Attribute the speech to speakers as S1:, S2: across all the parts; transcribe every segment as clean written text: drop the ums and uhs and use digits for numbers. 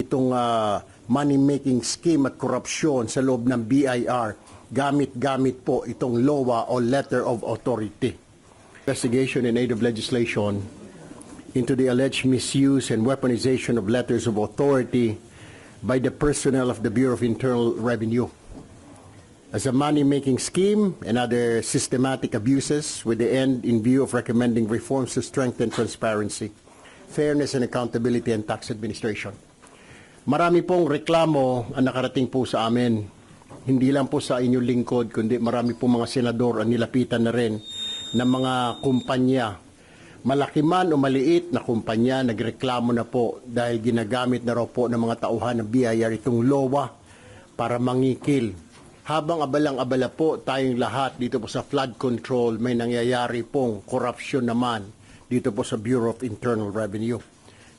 S1: itong money-making scheme at korupsyon sa loob ng BIR gamit-gamit po itong LOA o Letter of Authority. Investigation in aid of legislation into the alleged misuse and weaponization of letters of authority by the personnel of the Bureau of Internal Revenue as a money-making scheme and other systematic abuses with the end in view of recommending reforms to strengthen transparency, fairness and accountability and tax administration. Marami pong reklamo ang nakarating po sa amin. Hindi lang po sa inyong lingkod, kundi marami pong mga senador ang nilapitan na rin ng mga kumpanya. Malaki man o maliit na kumpanya, nagreklamo na po dahil ginagamit na raw po ng mga tauhan ng BIR itong LOA para mangikil. Habang abalang-abala po tayong lahat dito po sa flood control, may nangyayari pong korupsyon naman dito po sa Bureau of Internal Revenue.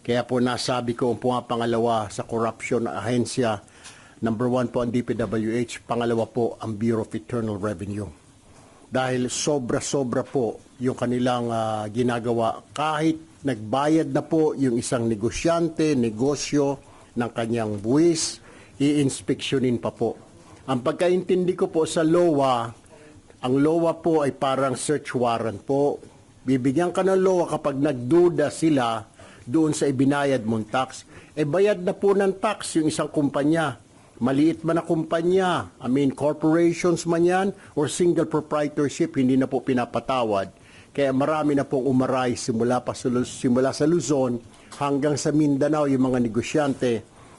S1: Kaya po nasabi ko po nga pangalawa sa corruption na ahensya, number 1 po ang DPWH, pangalawa po ang Bureau of Internal Revenue. Dahil sobra-sobra po yung kanilang ginagawa. Kahit nagbayad na po yung isang negosyante, negosyo ng kanyang buwis, i-inspeksyonin pa po. Ang pagkaintindi ko po sa LOA, ang LOA po ay parang search warrant po. Bibigyan ka ng LOA kapag nagduda sila doon sa ibinayad mong tax. Bayad na po ng tax yung isang kumpanya. Maliit man na kumpanya, corporations man yan, or single proprietorship, hindi na po pinapatawad. Kaya marami na pong umaray simula sa Luzon hanggang sa Mindanao, yung mga negosyante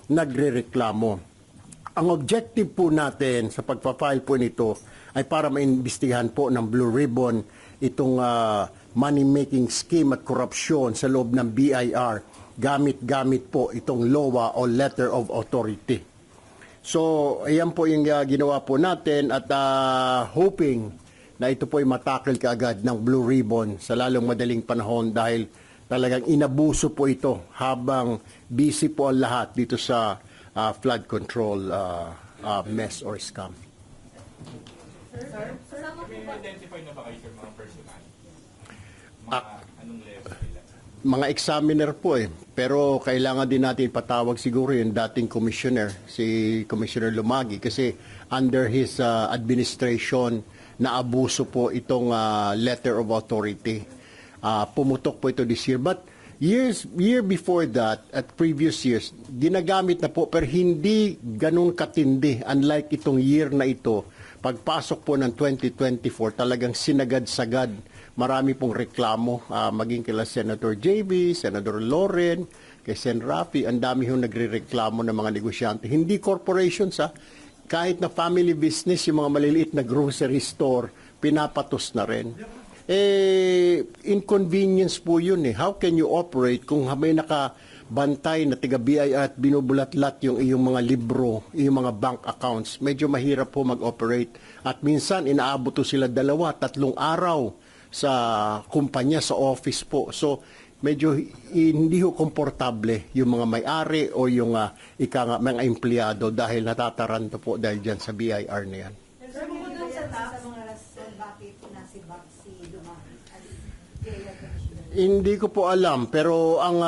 S1: nagrereklamo. Ang objective po natin sa pagpa-file po nito ay para maimbestigahan po ng Blue Ribbon itong money-making scheme at korupsyon sa loob ng BIR gamit-gamit po itong LOA o Letter of Authority. So, ayan po yung ginawa po natin at hoping na ito po ay matakil kaagad ng Blue Ribbon sa lalong madaling panahon dahil talagang inabuso po ito habang busy po ang lahat dito sa flood control mess or scam.
S2: Sir, may identify na ba kayo sa mga personal? Anong level nila?
S1: Mga examiner po pero kailangan din natin patawag siguro yung dating commissioner, si Commissioner Lumagi, kasi under his administration na abuso po itong letter of authority. Pumutok po ito this year. But year before that, at previous years, ginagamit na po pero hindi ganun katindi. Unlike itong year na ito, pagpasok po ng 2024, talagang sinagad-sagad. Marami pong reklamo, maging kila Senator JB, Senator Loren, kay Sen. Rafi, ang dami hong nagre-reklamo ng mga negosyante. Hindi corporations, kahit na family business, yung mga maliliit na grocery store, pinapatos na rin. Inconvenience po yun. How can you operate kung may nakabantay na tiga-BI at binubulat-lat yung iyong mga libro, iyong mga bank accounts? Medyo mahirap po mag-operate. At minsan, inaabot sila 2-3 araw sa kumpanya, sa office po. So, medyo hindi ho komportable yung mga may-ari o yung mga empleyado dahil natataranto po dahil dyan sa BIR na yan.
S3: Sir, bukod doon sa mga rason, bakit nasibak si Lumaki?
S1: Hindi ko po alam, pero ang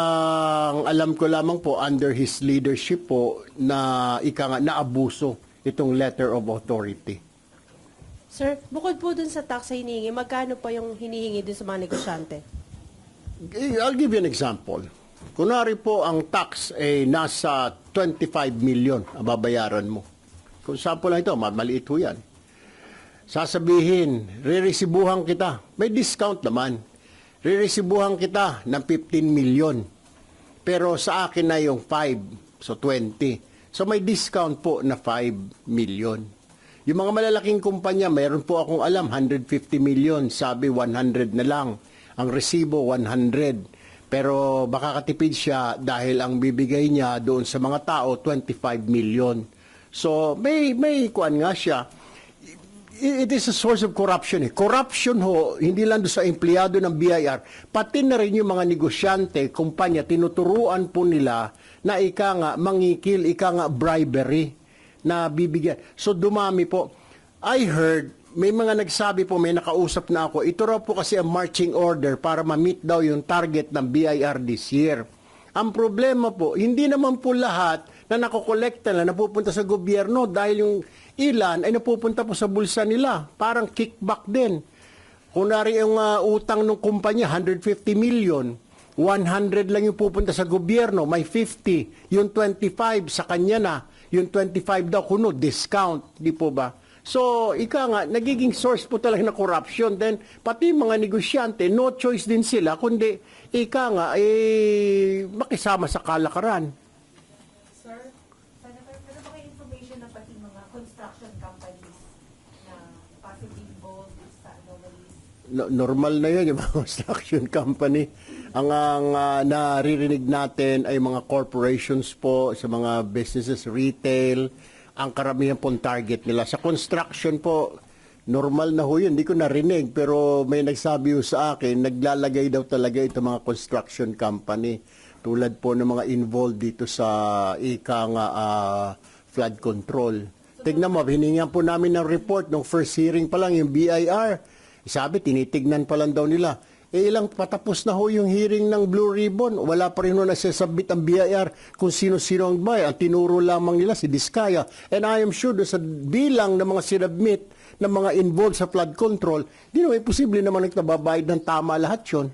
S1: alam ko lamang po under his leadership po na naabuso itong letter of authority.
S4: Sir, bukod po dun sa tax na hinihingi, magkano pa yung hinihingi dun sa mga negosyante?
S1: I'll give you an example. Kunwari po ang tax ay nasa 25 million ang babayaran mo. Kung sample lang ito, maliit ho yan. Sasabihin, re-resibuhan kita. May discount naman. Re-resibuhan kita ng 15 million. Pero sa akin na yung 5, so 20. So may discount po na 5 million. Yung mga malalaking kumpanya, mayroon po akong alam, 150 million, sabi 100 na lang. Ang resibo, 100. Pero baka katipid siya dahil ang bibigay niya doon sa mga tao, 25 million. So, may kuan nga siya. It is a source of corruption. Corruption ho, hindi lang doon sa empleyado ng BIR, pati na rin yung mga negosyante, kumpanya, tinuturuan po nila na mangikil, bribery na bibigyan. So dumami po. I heard, may mga nagsabi po, may nakausap na ako, ito raw po kasi ang marching order para ma-meet daw yung target ng BIR this year. Ang problema po, hindi naman po lahat na nakokolekta na napupunta sa gobyerno dahil yung ilan ay napupunta po sa bulsa nila. Parang kickback din. Kunwari yung utang ng kumpanya, 150 million, 100 lang yung pupunta sa gobyerno, may 50, yung 25 sa kanya na, yung 25 daw kuno, discount, di po ba? So, ika nga, nagiging source po talaga ng corruption. Then, pati mga negosyante, no choice din sila, kundi, ika nga, makisama sa kalakaran.
S3: Sir, Senator, meron ba kayo information na pati mga construction companies na possibly involved sa anomalies?
S1: Normal na yun, yung mga construction company. Ang naririnig natin ay mga corporations po, sa mga businesses, retail, ang karamihan pong target nila. Sa construction po, normal na ho yun. Hindi ko narinig, pero may nagsabi ho sa akin, naglalagay daw talaga ito mga construction company. Tulad po ng mga involved dito sa flood control. Tignan mo, hiningan po namin ng report nung first hearing pa lang, yung BIR. Sabi, tinitignan pa lang daw nila. Ilang patapos na ho yung hearing ng Blue Ribbon. Wala pa rin ho nasasabit ang BIR kung sino-sino ang bay. Ang tinuro lamang nila si Diskaya. And I am sure sa bilang ng mga sinabmit ng mga involved sa flood control, di naman posible naman nagtababayad ng tama lahat yun.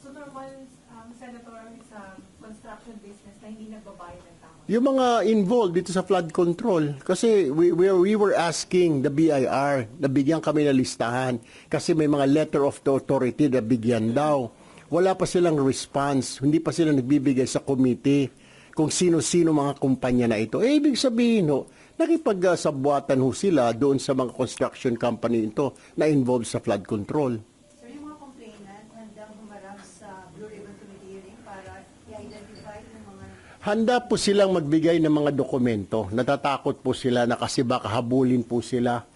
S3: So normal, Senator, sa construction business na hindi nagbabayad ng tama?
S1: Yung mga involved dito sa flood control, kasi we were asking the BIR na bigyan kami ng listahan kasi may mga letter of the authority na bigyan daw. Wala pa silang response, hindi pa sila nagbibigay sa committee kung sino-sino mga kumpanya na ito. Ibig sabihin ho, nakipagsabuatan ho sila doon sa mga construction company ito na involved sa flood control.
S3: Sir, yung mga complainant handang humarap sa Blue Ribbon Committee hearing para i-identify yung mga
S1: Handa po silang magbigay ng mga dokumento. Natatakot po sila na kasi baka habulin po sila,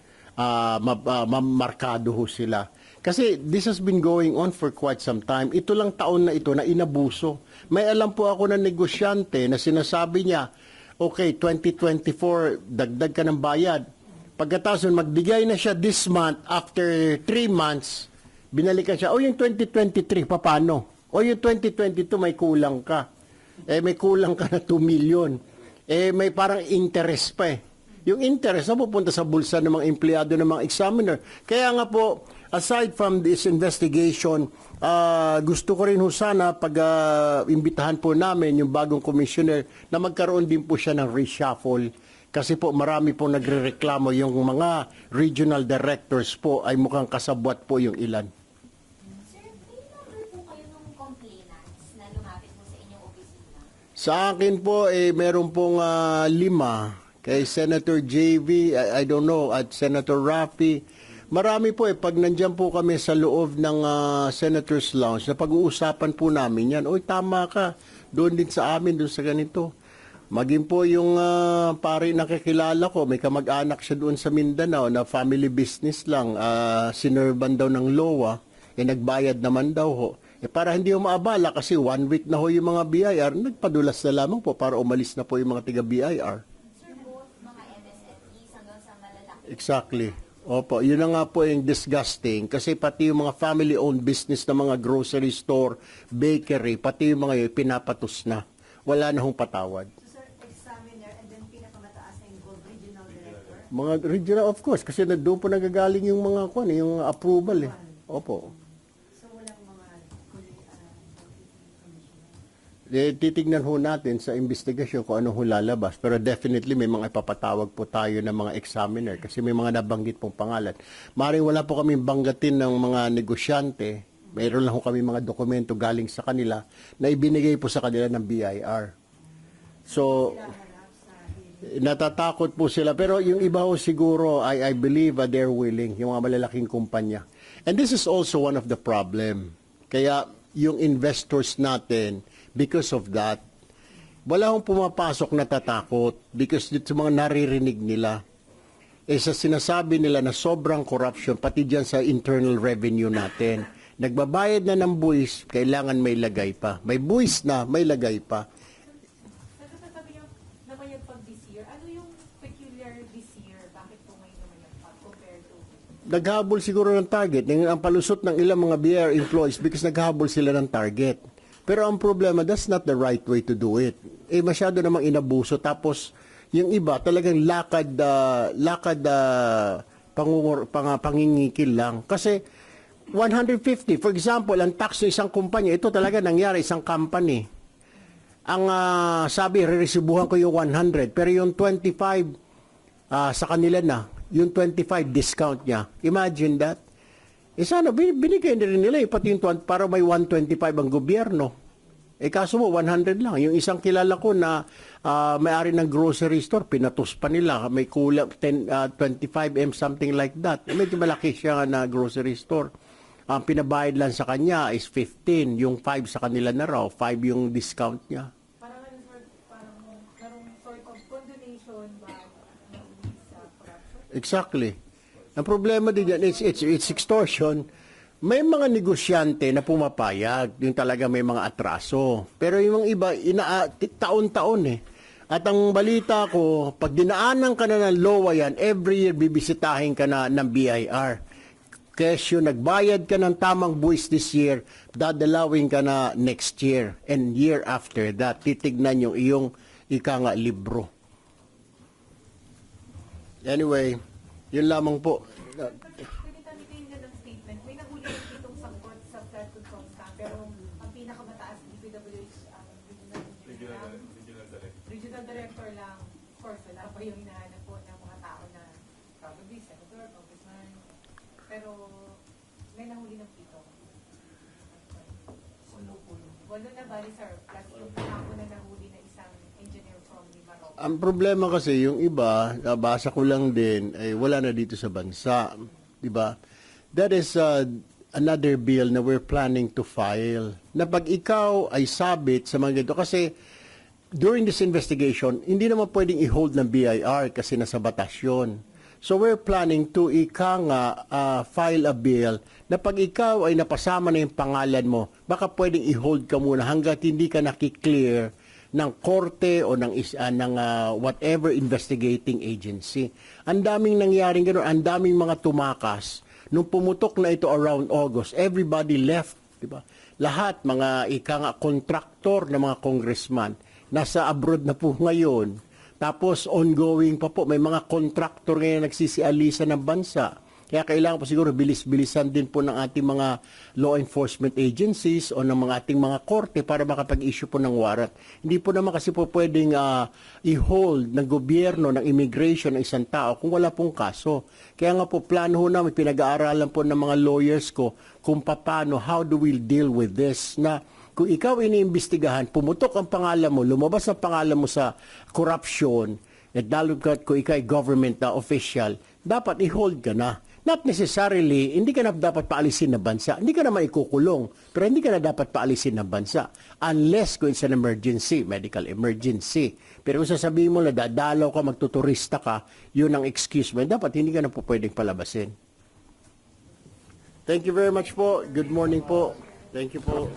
S1: mamarkado ho sila. Kasi this has been going on for quite some time. Ito lang taon na ito na inabuso. May alam po ako na negosyante na sinasabi niya, okay, 2024, dagdag ka ng bayad. Pagkatapos magbigay na siya this month, after 3 months, binalikan siya, yung 2023, paano? Yung 2022, may kulang ka. May kulang ka na 2 million. May parang interest pa . Yung interest na pupunta sa bulsa ng mga empleyado ng mga examiner. Kaya nga po, aside from this investigation, gusto ko rin ho sana imbitahan po namin yung bagong commissioner na magkaroon din po siya ng reshuffle. Kasi po marami po nagrereklamo yung mga regional directors po ay mukhang kasabwat po yung ilan.
S5: Sir, may number po kayo ng complainants na lumapit po sa inyong opisina?
S1: Sa akin po, meron pong 5. Kay Senator JV, I don't know, at Senator Raffy. Marami po pag nandyan po kami sa loob ng Senator's Lounge, na pag-uusapan po namin yan, tama ka, doon din sa amin, doon sa ganito. Maging po yung pare nakikilala ko, may kamag-anak siya doon sa Mindanao na family business lang, sinerban daw ng LOA, nagbayad naman daw ho. Para hindi ho maabala kasi 1 week na ho yung mga BIR, nagpadulas na lamang po para umalis na po yung mga taga-BIR.
S5: Sir, both mga MSMEs hanggang sa malalaki.
S1: Exactly. Opo, yun na nga po yung disgusting kasi pati yung mga family-owned business na mga grocery store, bakery, pati yung mga yun, pinapatos na. Wala na hong patawad.
S3: So, sir, examiner and then pinakamataas na involved regional director.
S1: Mga regional, of course, kasi doon po nagagaling yung mga yung approval . Opo.
S3: So walang mga commissioner.
S1: Titignan ho natin sa investigasyon kung anong lalabas. Pero definitely may mga ipapatawag po tayo ng mga examiner kasi may mga nabanggit pong pangalan. Maring wala po kami banggatin ng mga negosyante. Mayroon lang ho kami mga dokumento galing sa kanila na ibinigay po sa kanila ng BIR. So, natatakot po sila. Pero yung iba ho siguro, I believe they're willing, yung mga malalaking kumpanya. And this is also one of the problem. Kaya yung investors natin, because of that, wala akong pumapasok na tatakot because dito sa mga naririnig nila, sa sinasabi nila na sobrang corruption, pati dyan sa internal revenue natin. Nagbabayad na ng buwis, kailangan may lagay pa. May buwis na, may lagay pa.
S3: Nagsasabi niyo namayagpag this year. Ano yung peculiar this year? Bakit po ngayon namayagpag compared to?
S1: Naghabol siguro ng target. Ang palusot ng ilang mga BIR employees because naghabol sila ng target. Pero ang problema, that's not the right way to do it. Masyado namang inabuso. Tapos, yung iba, talagang pangingikil lang. Kasi, 150, for example, ang tax ng isang kumpanya, ito talaga nangyari, isang company. Ang sabi, re-resibuhan ko yung 100, pero yung 25, sa kanila na, yung 25 discount niya. Imagine that. Sana, binigay na rin nila, pati yung 20, para may 125 ang gobyerno. Kaso mo, 100 lang. Yung isang kilala ko na may-ari ng grocery store, pinatos pa nila. May kulang 25M, something like that. Medyo malaki siya na grocery store. Ang pinabayad lang sa kanya is 15. Yung 5 sa kanila na raw. 5 yung discount niya.
S3: Parang merong sort of condonation ba sa corruption?
S1: Exactly. Ang problema din yan, it's extortion. May mga negosyante na pumapayag, yung talaga may mga atraso. Pero yung iba, taon-taon eh. At ang balita ko, pag dinaanan ka na ng LOA yan, every year bibisitahin ka na ng BIR. Kesyo, nagbayad ka ng tamang buwis this year, dadalawin ka na next year. And year after that, titignan yung iyong libro. Anyway, yun lamang po.
S3: Pinita nila ng statement, may nahuli ng itong sangkot sa flood control scam, pero ang pinakamataas DPWH regional director lang. Of course, wala pa yung hinahanap po ng mga tao na probably senator, congressman. Pero may nahuli ng pito. Walo na bali, sir. Plus yung kahapon na nahuli na isang engineer from Limaroc.
S1: Ang problema kasi, yung iba, nabasa ko lang din, ay wala na dito sa bansa. Diba? That is another bill na we're planning to file. Na pag ikaw ay sabit sa mga ganito, kasi during this investigation, hindi naman pwedeng i-hold ng BIR kasi nasa batas yun. So we're planning to file a bill na pag ikaw ay napasama na yung pangalan mo, baka pwedeng i-hold ka muna hanggat hindi ka nakiklear ng korte o ng whatever investigating agency. Ang daming nangyaring gano'n, ang daming mga tumakas. Nung pumutok na ito around August, everybody left, di ba? Lahat, mga contractor na mga congressman, nasa abroad na po ngayon. Tapos ongoing pa po, may mga contractor ngayon nagsisialisa ng bansa. Kaya kailangan po siguro bilis-bilisan din po ng ating mga law enforcement agencies o ng mga ating mga korte para makapag-issue po ng warrant. Hindi po naman kasi po pwedeng i-hold ng gobyerno, ng immigration ng isang tao kung wala pong kaso. Kaya nga po plano ho namin, pinag-aaralan po ng mga lawyers ko kung paano, how do we deal with this na kung ikaw iniimbestigahan, pumutok ang pangalan mo, lumabas ang pangalan mo sa corruption, at lalo kung ikaw ay government na official, dapat i-hold ka na. Not necessarily, hindi ka na dapat paalisin ng bansa. Hindi ka naman ikukulong, pero hindi ka na dapat paalisin ng bansa. Unless kung it's an emergency, medical emergency. Pero kung sasabihin mo na dadalaw ka, magtuturista ka, yun ang excuse mo. Dapat hindi ka na po pwedeng palabasin. Thank you very much po. Good morning po. Thank you po.